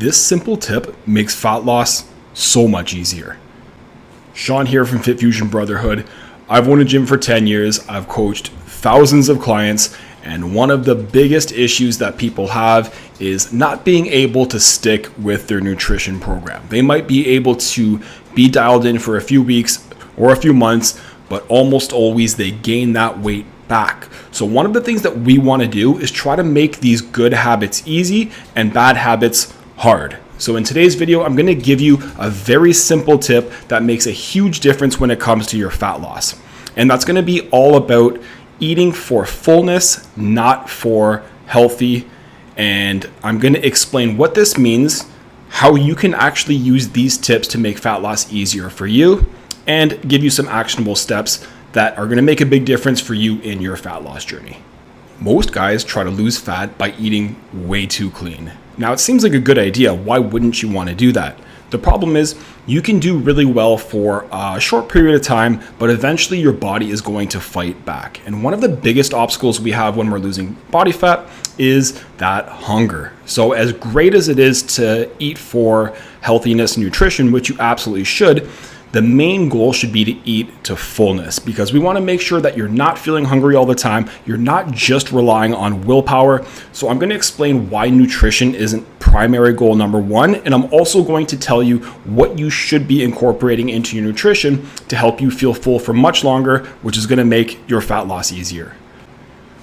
This simple tip makes fat loss so much easier. Sean here from Fit Fusion Brotherhood. I've owned a gym for 10 years. I've coached thousands of clients, and one of the biggest issues that people have is not being able to stick with their nutrition program. They might be able to be dialed in for a few weeks or a few months, but almost always they gain that weight back. So one of the things that we want to do is try to make these good habits easy and bad habits hard. So in today's video, I'm going to give you a very simple tip that makes a huge difference when it comes to your fat loss. And that's going to be all about eating for fullness, not for healthy. And I'm going to explain what this means, how you can actually use these tips to make fat loss easier for you, and give you some actionable steps that are going to make a big difference for you in your fat loss journey. Most guys try to lose fat by eating way too clean. Now, it seems like a good idea. Why wouldn't you want to do that? The problem is you can do really well for a short period of time, but eventually your body is going to fight back. And one of the biggest obstacles we have when we're losing body fat is that hunger. So as great as it is to eat for healthiness and nutrition, which you absolutely should, the main goal should be to eat to fullness, because we want to make sure that you're not feeling hungry all the time. You're not just relying on willpower. So I'm going to explain why nutrition isn't primary goal number one. And I'm also going to tell you what you should be incorporating into your nutrition to help you feel full for much longer, which is going to make your fat loss easier.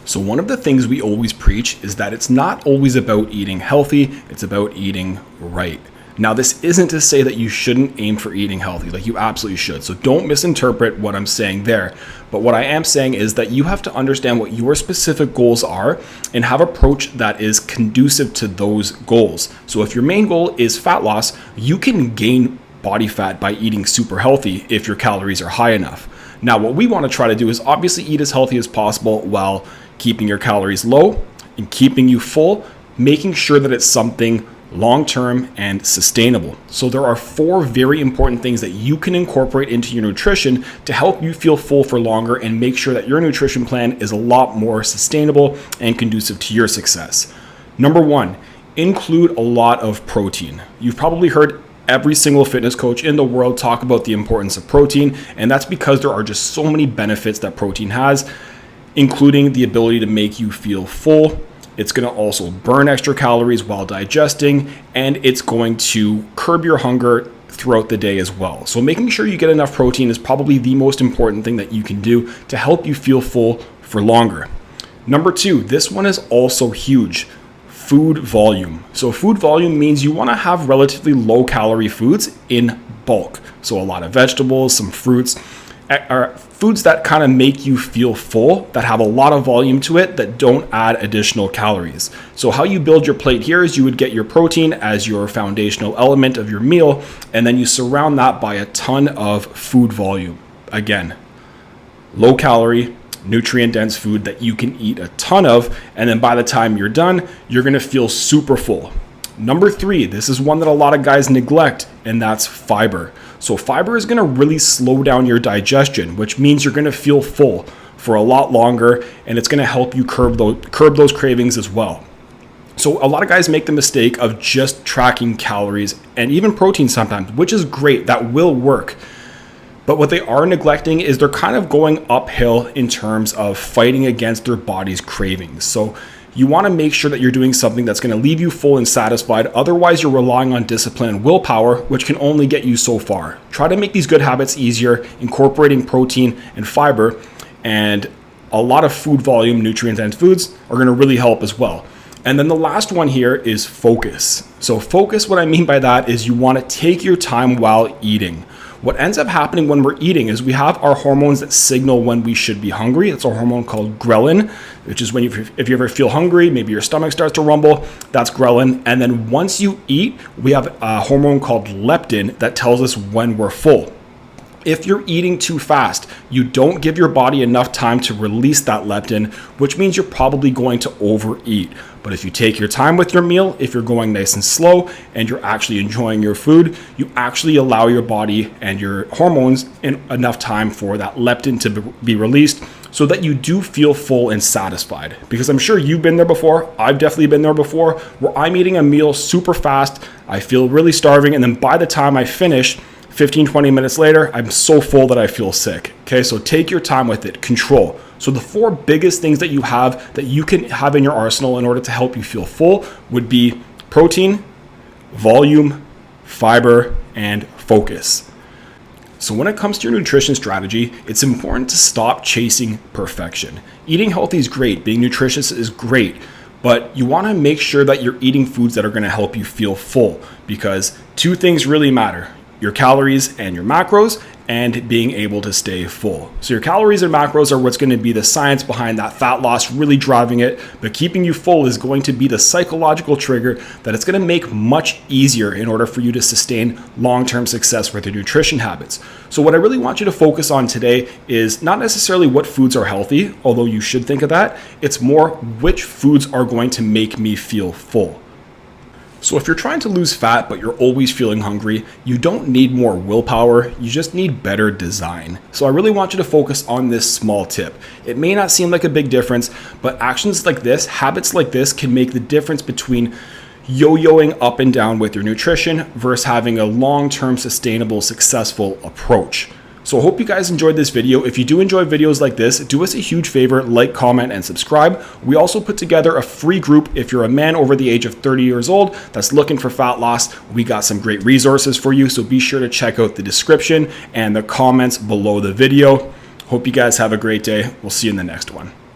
So one of the things we always preach is that it's not always about eating healthy, it's about eating right. Now, this isn't to say that you shouldn't aim for eating healthy, like you absolutely should. So don't misinterpret what I'm saying there. But what I am saying is that you have to understand what your specific goals are and have an approach that is conducive to those goals. So if your main goal is fat loss, you can gain body fat by eating super healthy if your calories are high enough. Now, what we want to try to do is obviously eat as healthy as possible while keeping your calories low and keeping you full, making sure that it's something long-term and sustainable. So there are 4 very important things that you can incorporate into your nutrition to help you feel full for longer and make sure that your nutrition plan is a lot more sustainable and conducive to your success. Number 1, include a lot of protein. You've probably heard every single fitness coach in the world talk about the importance of protein, and that's because there are just so many benefits that protein has, including the ability to make you feel full. It's going to also burn extra calories while digesting, and it's going to curb your hunger throughout the day as well. So making sure you get enough protein is probably the most important thing that you can do to help you feel full for longer. Number 2, this one is also huge. Food volume. So food volume means you want to have relatively low calorie foods in bulk. So a lot of vegetables, some fruits, are foods that kind of make you feel full, that have a lot of volume to it, that don't add additional calories. So how you build your plate here is you would get your protein as your foundational element of your meal, and then you surround that by a ton of food volume. Again, low calorie, nutrient dense food that you can eat a ton of, and then by the time you're done, you're going to feel super full. Number 3, this is one that a lot of guys neglect, and that's fiber. So fiber is going to really slow down your digestion, which means you're going to feel full for a lot longer, and it's going to help you curb those cravings as well. So a lot of guys make the mistake of just tracking calories and even protein sometimes, which is great. That will work. But what they are neglecting is they're kind of going uphill in terms of fighting against their body's cravings. So you want to make sure that you're doing something that's going to leave you full and satisfied. Otherwise, you're relying on discipline and willpower, which can only get you so far. Try to make these good habits easier, incorporating protein and fiber, and a lot of food volume, nutrient-dense foods are going to really help as well. And then the last one here is focus. So focus, what I mean by that is you want to take your time while eating. What ends up happening when we're eating is we have our hormones that signal when we should be hungry. It's a hormone called ghrelin, which is when if you ever feel hungry, maybe your stomach starts to rumble, that's ghrelin. And then once you eat, we have a hormone called leptin that tells us when we're full. If you're eating too fast, you don't give your body enough time to release that leptin, which means you're probably going to overeat. But if you take your time with your meal, if you're going nice and slow and you're actually enjoying your food, you actually allow your body and your hormones enough time for that leptin to be released so that you do feel full and satisfied. Because I'm sure you've been there before. I've definitely been there before, where I'm eating a meal super fast. I feel really starving, and then by the time I finish, 15-20 minutes later, I'm so full that I feel sick. Okay, so take your time with it. Control. So the 4 biggest things that you can have in your arsenal in order to help you feel full would be protein, volume, fiber, and focus. So when it comes to your nutrition strategy, it's important to stop chasing perfection. Eating healthy is great, being nutritious is great, but you want to make sure that you're eating foods that are going to help you feel full, because 2 things really matter: your calories and your macros, and being able to stay full. So your calories and macros are what's going to be the science behind that fat loss, really driving it, but keeping you full is going to be the psychological trigger that it's going to make much easier in order for you to sustain long-term success with your nutrition habits. So what I really want you to focus on today is not necessarily what foods are healthy, although you should think of that. It's more which foods are going to make me feel full. So if you're trying to lose fat, but you're always feeling hungry, you don't need more willpower, you just need better design. So I really want you to focus on this small tip. It may not seem like a big difference, but actions like this, habits like this, can make the difference between yo-yoing up and down with your nutrition versus having a long-term, sustainable, successful approach. So I hope you guys enjoyed this video. If you do enjoy videos like this, do us a huge favor, like, comment, and subscribe. We also put together a free group if you're a man over the age of 30 years old that's looking for fat loss. We got some great resources for you, so be sure to check out the description and the comments below the video. Hope you guys have a great day. We'll see you in the next one.